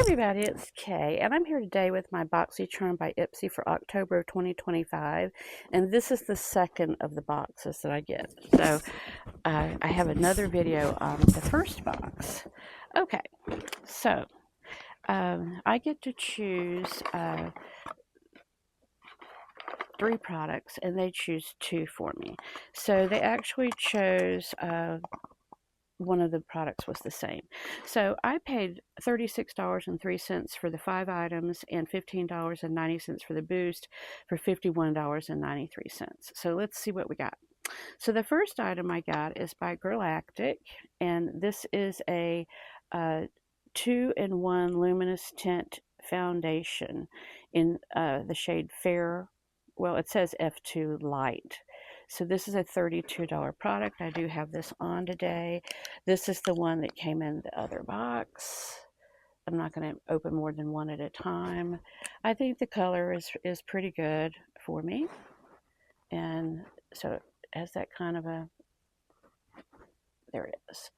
everybody, it's Kay, and I'm here today with my Boxycharm by Ipsy for October of 2025, and this is the second of the boxes that I get. So I have another video on the first box. Okay, so I get to choose 3 products, and they choose 2 for me. So they actually chose one of the products was the same. So I paid $36.03 for the 5 items and $15.90 for the boost for $51.93. So let's see what we got. So the first item I got is by Galactic, and this is a 2-in-1 luminous tint foundation in the shade Fair. Well, it says F2 Light. So this is a $32 product. I do have this on today. This is the one that came in the other box. I'm not going to open more than one at a time. I think the color is pretty good for me. And so it has that kind of a, there it is.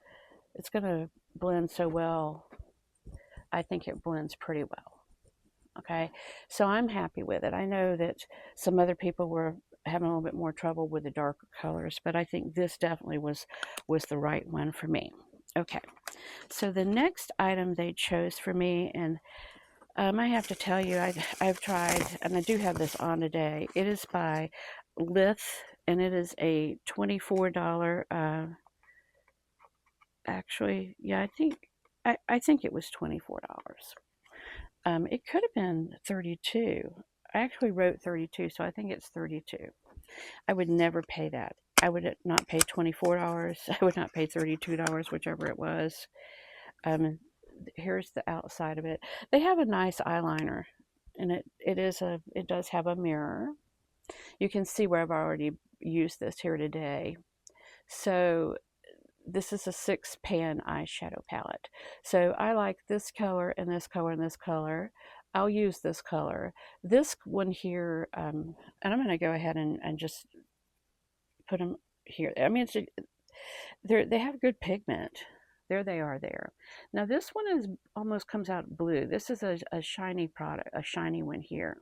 It's going to blend so well. I think it blends pretty well. Okay, so I'm happy with it. I know that some other people were having a little bit more trouble with the darker colors, but I think this definitely was the right one for me. Okay, so the next item they chose for me, and I have to tell you, I've tried, and I do have this on today. It is by Lithe, and it is a $24. Actually, yeah, I think it was $24. It could have been 32. I actually wrote 32, so I think it's 32. I would never pay that. I would not pay $24. I would not pay $32, whichever it was. Here's the outside of it. They have a nice eyeliner, and it does have a mirror. You can see where I've already used this here today. So this is a 6-pan eyeshadow palette. So I like this color and this color and this color. I'll use this color. This one here, and I'm going to go ahead and just put them here. I mean, they have good pigment. There they are there. Now this one almost comes out blue. This is a shiny product, a shiny one here.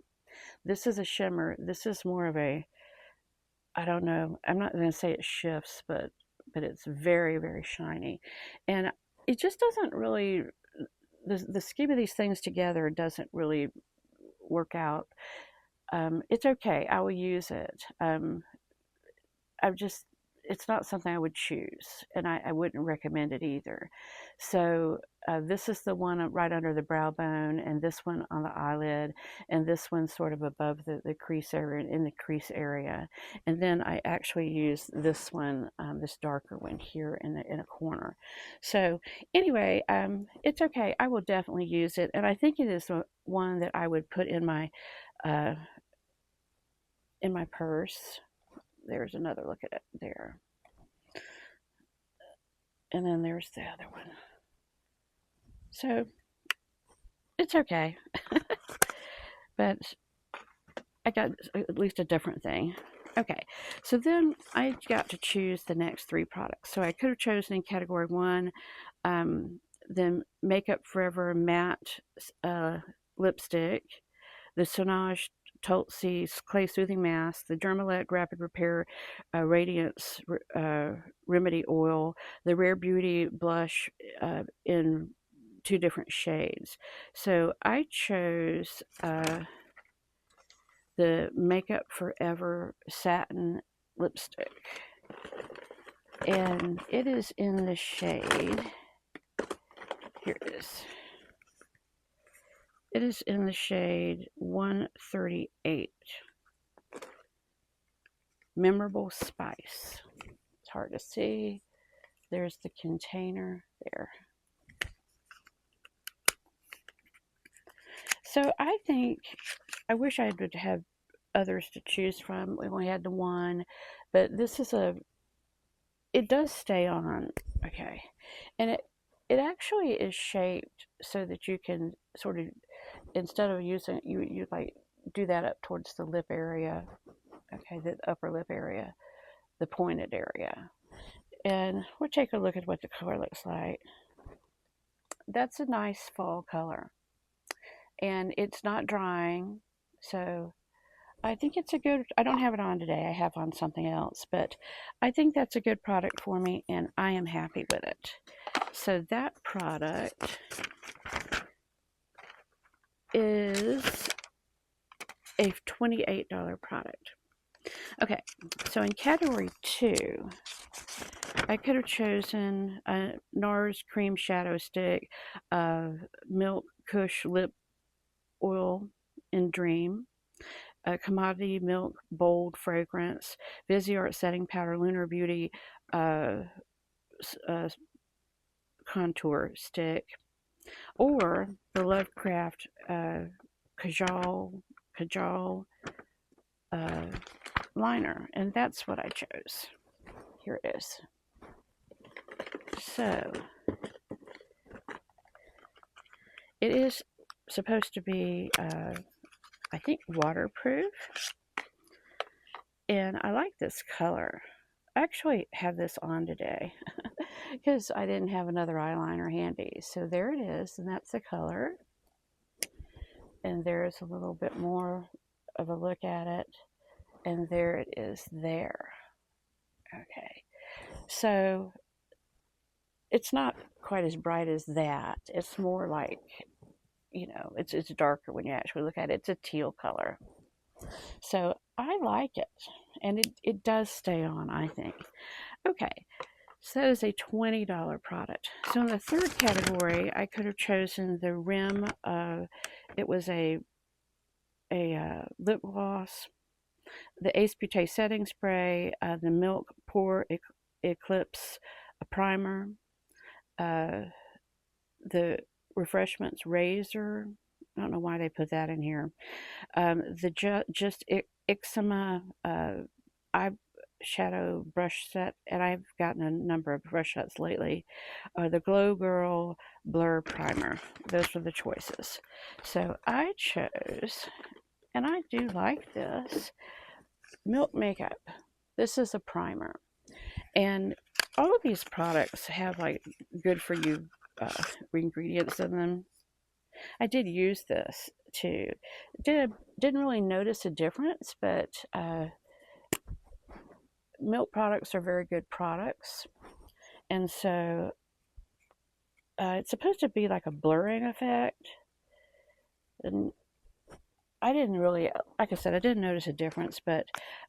This is a shimmer. This is more of a, I don't know, I'm not going to say it shifts, but it's very, very shiny. And it just doesn't really, the scheme of these things together doesn't really work out. It's okay. I will use it. It's not something I would choose, and I wouldn't recommend it either. So this is the one right under the brow bone, and this one on the eyelid, and this one sort of above the crease area, in the crease area. And then I actually use this one, this darker one here in a corner. So anyway, it's okay. I will definitely use it, and I think it is one that I would put in my purse. There's another look at it there. And then there's the other one. So it's okay. But I got at least a different thing. Okay, so then I got to choose the next 3 products. So I could have chosen in category 1, the Makeup Forever matte lipstick, the Sonage Tulsi's Clay Soothing Mask, the Dermalect Rapid Repair Radiance Remedy Oil, the Rare Beauty Blush in 2 different shades. So I chose the Makeup Forever Satin Lipstick. And it is in the shade, here it is. It is in the shade 138. Memorable Spice. It's hard to see. There's the container there. So I think, I wish I would have others to choose from. We only had the one, but this is it does stay on, okay. And it actually is shaped so that you can sort of, instead of using, you like do that up towards the lip area, okay, the upper lip area, the pointed area. And we'll take a look at what the color looks like. That's a nice fall color. and it's not drying. So I think it's a good, I don't have it on today. I have on something else, but I think that's a good product for me, and I am happy with it. So that product is a $28 product. Okay, so in category 2, I could have chosen a NARS Cream Shadow Stick, Milk Kush Lip Oil in Dream, Commodity Milk Bold Fragrance, Viseart Setting Powder Lunar Beauty uh, Contour Stick, or the Lovecraft Kajal liner, and that's what I chose. Here it is. So it is supposed to be, I think, waterproof, and I like this color. I actually have this on today because I didn't have another eyeliner handy. So there it is, and that's the color. And there's a little bit more of a look at it, and there it is there. Okay, so it's not quite as bright as that. It's more like, you know, it's darker when you actually look at it. It's a teal color. So I like it, and it does stay on, I think. Okay, so that is a $20 product. So in the third category, I could have chosen the rim. It was a lip gloss, the Ace Beauté setting spray, the Milk Pore Eclipse primer, the Refreshments razor. I don't know why they put that in here. The Just Eczema eyeshadow brush set, and I've gotten a number of brush sets lately. The Glow Girl Blur Primer. Those were the choices. So I chose, and I do like this, Milk Makeup. This is a primer. And all of these products have like good for you ingredients in them. I did use this too. Didn't really notice a difference, but milk products are very good products, and so it's supposed to be like a blurring effect. And I didn't really, like I said, I didn't notice a difference, but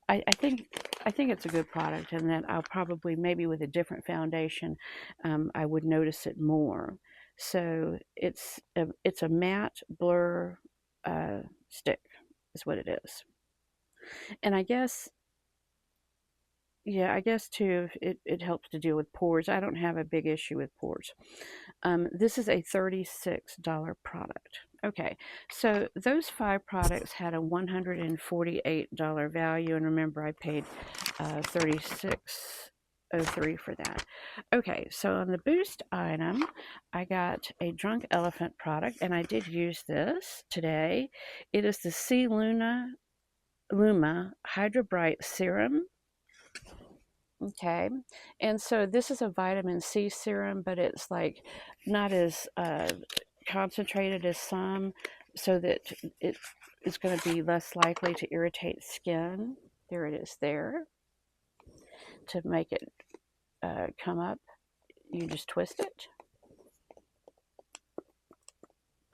I think it's a good product, and that I'll probably, maybe with a different foundation, I would notice it more. So it's a matte blur stick is what it is. And I guess, yeah, I guess too, it helps to deal with pores. I don't have a big issue with pores. This is a $36 product. Okay, so those 5 products had a $148 value, and remember I paid $36.03 for that. Okay, so on the Boost item, I got a Drunk Elephant product, and I did use this today. It is the C Luma Hydra Bright Serum. Okay, and so this is a vitamin C serum, but it's like not as concentrated as some, so that it is going to be less likely to irritate skin. There it is there. To make it come up, you just twist it.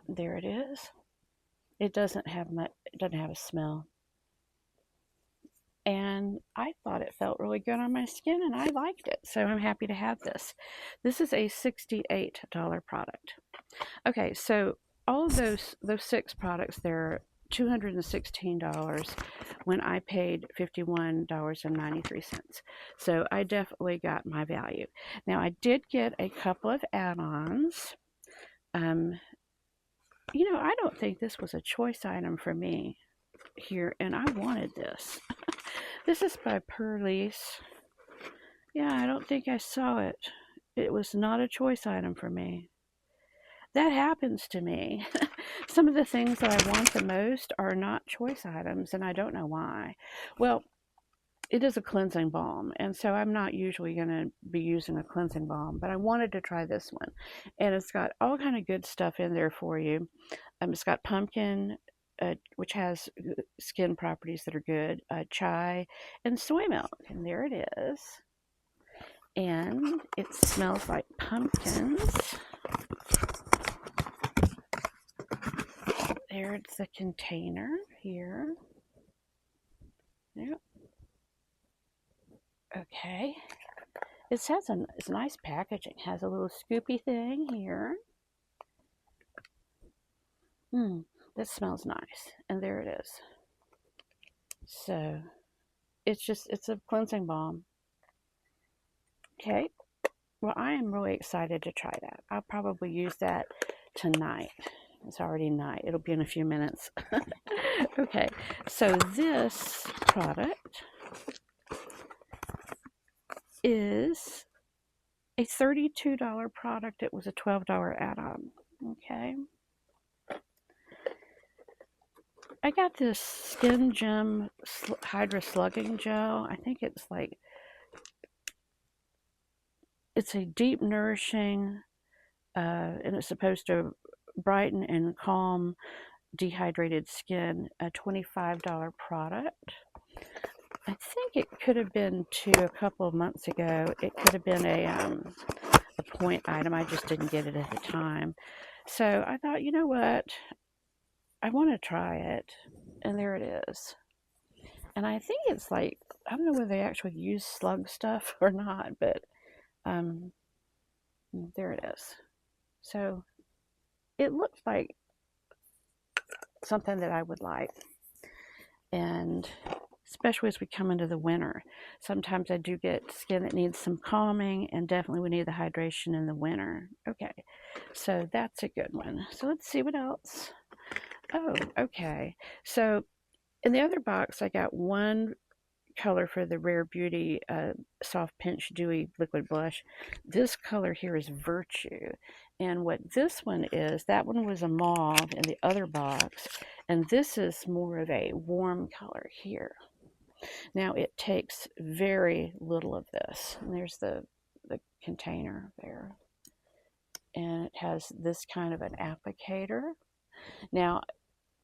There it is. It doesn't have a smell. And I thought it felt really good on my skin, and I liked it, so I'm happy to have this. This is a $68 product. Okay, so all of those 6 products, they're $216 when I paid $51.93. So I definitely got my value. Now I did get a couple of add-ons. You know, I don't think this was a choice item for me here, and I wanted this. This is by Perlice. Yeah, I don't think I saw it. It was not a choice item for me. That happens to me. Some of the things that I want the most are not choice items, and I don't know why. Well, it is a cleansing balm, and so I'm not usually going to be using a cleansing balm, but I wanted to try this one. And it's got all kind of good stuff in there for you. It's got pumpkin, which has skin properties that are good, chai, and soy milk. And there it is. And it smells like pumpkins. There's the container here. Yep. Okay. It has it's nice packaging. It has a little scoopy thing here. That smells nice. And there it is. So it's a cleansing balm. Okay. Well, I am really excited to try that. I'll probably use that tonight. It's already night. It'll be in a few minutes. Okay. So this product is a $32 product. It was a $12 add-on. Okay. I got this Skin Gem Hydra Slugging Gel. I think it's like, it's a deep nourishing, and it's supposed to brighten and calm dehydrated skin. A $25 product. I think it could have been a couple of months ago. It could have been a point item. I just didn't get it at the time. So I thought, you know what? I want to try it. And there it is. And I think it's like, I don't know whether they actually use slug stuff or not, but there it is. So it looks like something that I would like. And especially as we come into the winter, sometimes I do get skin that needs some calming, and definitely we need the hydration in the winter. Okay, so that's a good one. So let's see what else. Oh, okay. So in the other box, I got one color for the Rare Beauty Soft Pinch Dewy Liquid Blush. This color here is Virtue. And what this one is, that one was a mauve in the other box. And this is more of a warm color here. Now it takes very little of this. And there's the container there. And it has this kind of an applicator. Now,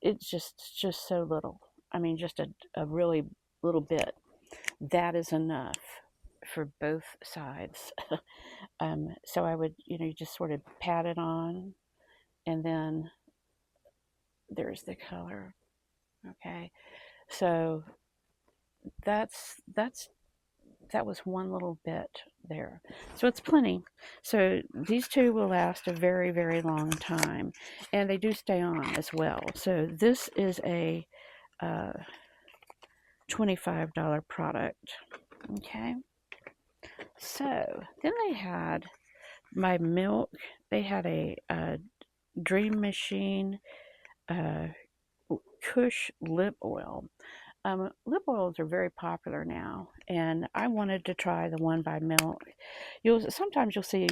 it's just so little. I mean, just a really little bit. That is enough for both sides. So I would, just sort of pat it on, and then there's the color. Okay, so that was one little bit there. So it's plenty. So these two will last a very, very long time, and they do stay on as well. So this is a $25 product. Okay. So then they had my Milk. They had a Dream Machine Kush lip oil. Lip oils are very popular now, and I wanted to try the one by Milk. Sometimes you'll see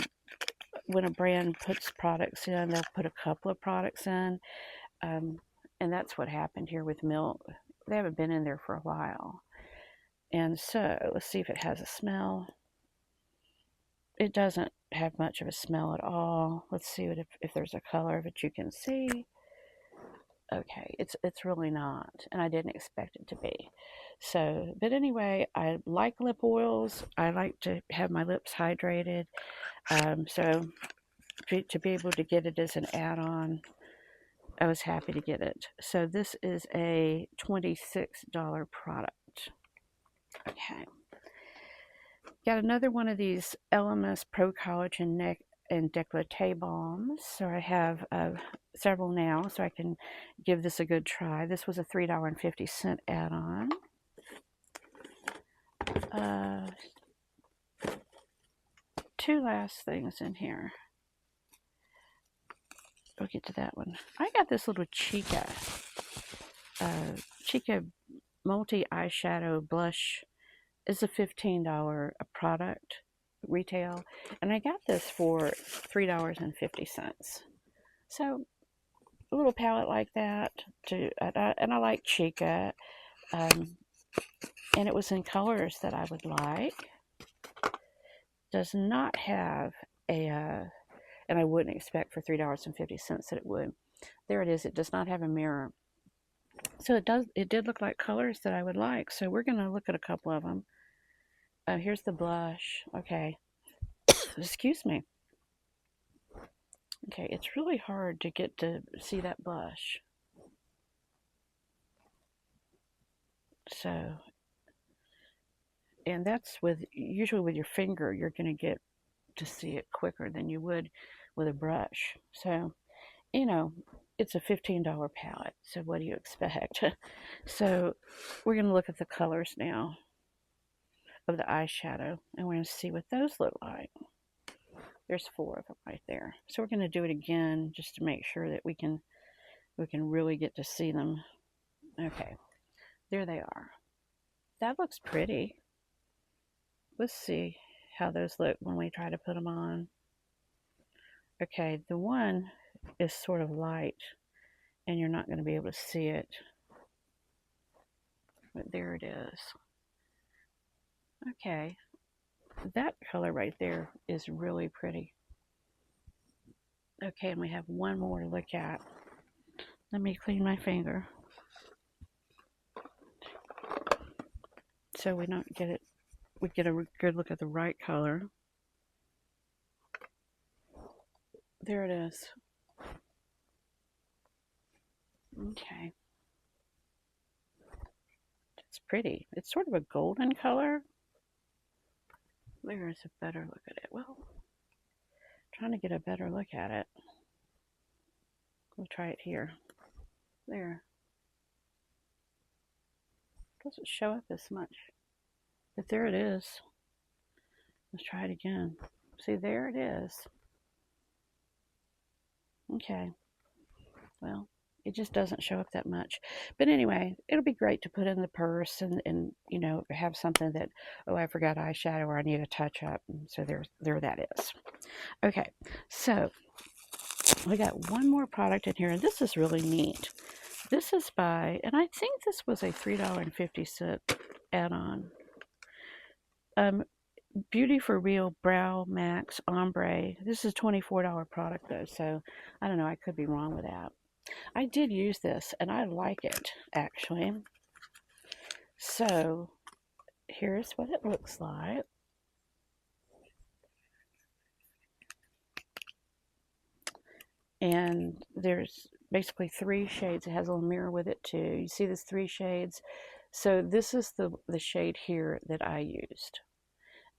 when a brand puts products in, they'll put a couple of products in, and that's what happened here with Milk. They haven't been in there for a while. And so let's see if it has a smell. It doesn't have much of a smell at all. Let's see if there's a color that you can see. Okay, it's really not, and I didn't expect it to be. So, but anyway, I like lip oils. I like to have my lips hydrated. So to be able to get it as an add-on, I was happy to get it. So this is a $26 product. Okay. Got another one of these LMS Pro Collagen Neck and Décolleté Balms. So I have several now, so I can give this a good try. This was a $3.50 add-on. Two last things in here. We'll get to that one. I got this little Chica Multi Eyeshadow Blush. It's a $15 product retail, and I got this for $3.50. So a little palette like that, and I like Chica, and it was in colors that I would like. Does not have a, and I wouldn't expect for $3.50 that it would, There it is. It does not have a mirror. So it did look like colors that I would like. So we're going to look at a couple of them. Here's the blush. Okay. Excuse me. Okay, it's really hard to get to see that blush. So, and that's usually with your finger, you're going to get to see it quicker than you would with a brush. So, you know, it's a $15 palette. So what do you expect? So we're going to look at the colors now of the eyeshadow, and we're going to see what those look like. There's 4 of them right there. So we're going to do it again just to make sure that we can really get to see them. Okay, there they are. That looks pretty. Let's see how those look when we try to put them on. Okay, the one is sort of light, and you're not going to be able to see it. But there it is. Okay, that color right there is really pretty. Okay, and we have one more to look at. Let me clean my finger so we don't get it. We get a good look at the right color. There it is. Okay. It's pretty. It's sort of a golden color. There's a better look at it. Well, trying to get a better look at it. We'll try it here. There. Doesn't show up as much. But there it is. Let's try it again. See, there it is. Okay. Well, it just doesn't show up that much. But anyway, it'll be great to put in the purse and you know, have something that, oh, I forgot eyeshadow or I need a touch up. And so there that is. Okay, so we got one more product in here, and this is really neat. This is by, and I think this was a $3.50 add-on. Beauty for Real Brow Max Ombre. This is a $24 product though, so I don't know, I could be wrong with that. I did use this and I like it actually. So here's what it looks like. And there's basically 3 shades. It has a little mirror with it too. You see there's 3 shades. So this is the shade here that I used.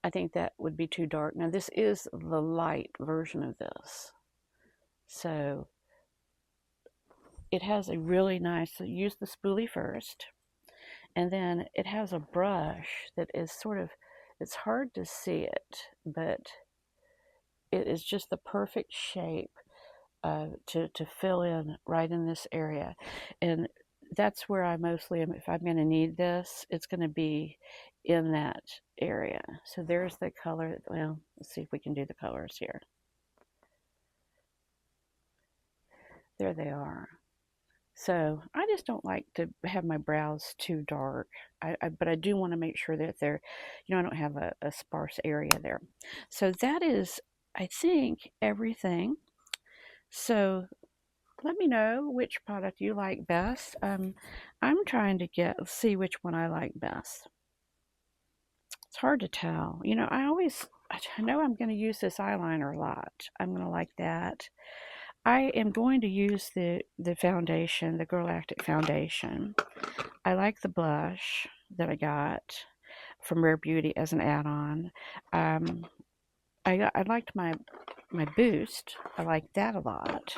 I think that would be too dark. Now this is the light version of this. So it has a really nice, so use the spoolie first. And then it has a brush that is sort of, it's hard to see it, but it is just the perfect shape to fill in right in this area. And that's where I mostly am. If I'm going to need this, it's going to be in that area. So there's the color. Well, let's see if we can do the colors here. There they are. So I just don't like to have my brows too dark, but I do want to make sure that they're, you know, I don't have a sparse area there. So that is, I think, everything. So let me know which product you like best. I'm trying to see which one I like best. It's hard to tell. You know, I know I'm going to use this eyeliner a lot. I'm going to like that. I am going to use the foundation, the Galactic foundation. I like the blush that I got from Rare Beauty as an add-on. I liked my boost. I like that a lot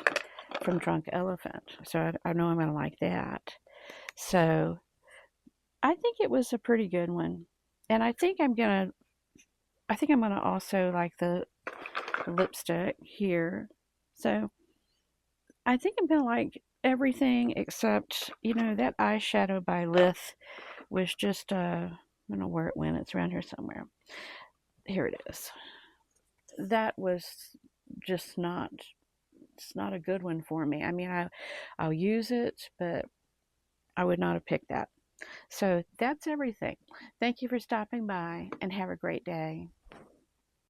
from Drunk Elephant. So I know I'm going to like that. So I think it was a pretty good one. And I think I'm going to also like the lipstick here. So I think I'm going to like everything except, you know, that eyeshadow by Lithe was just, I don't know where it went. It's around here somewhere. Here it is. That was just it's not a good one for me. I mean, I'll use it, but I would not have picked that. So that's everything. Thank you for stopping by and have a great day.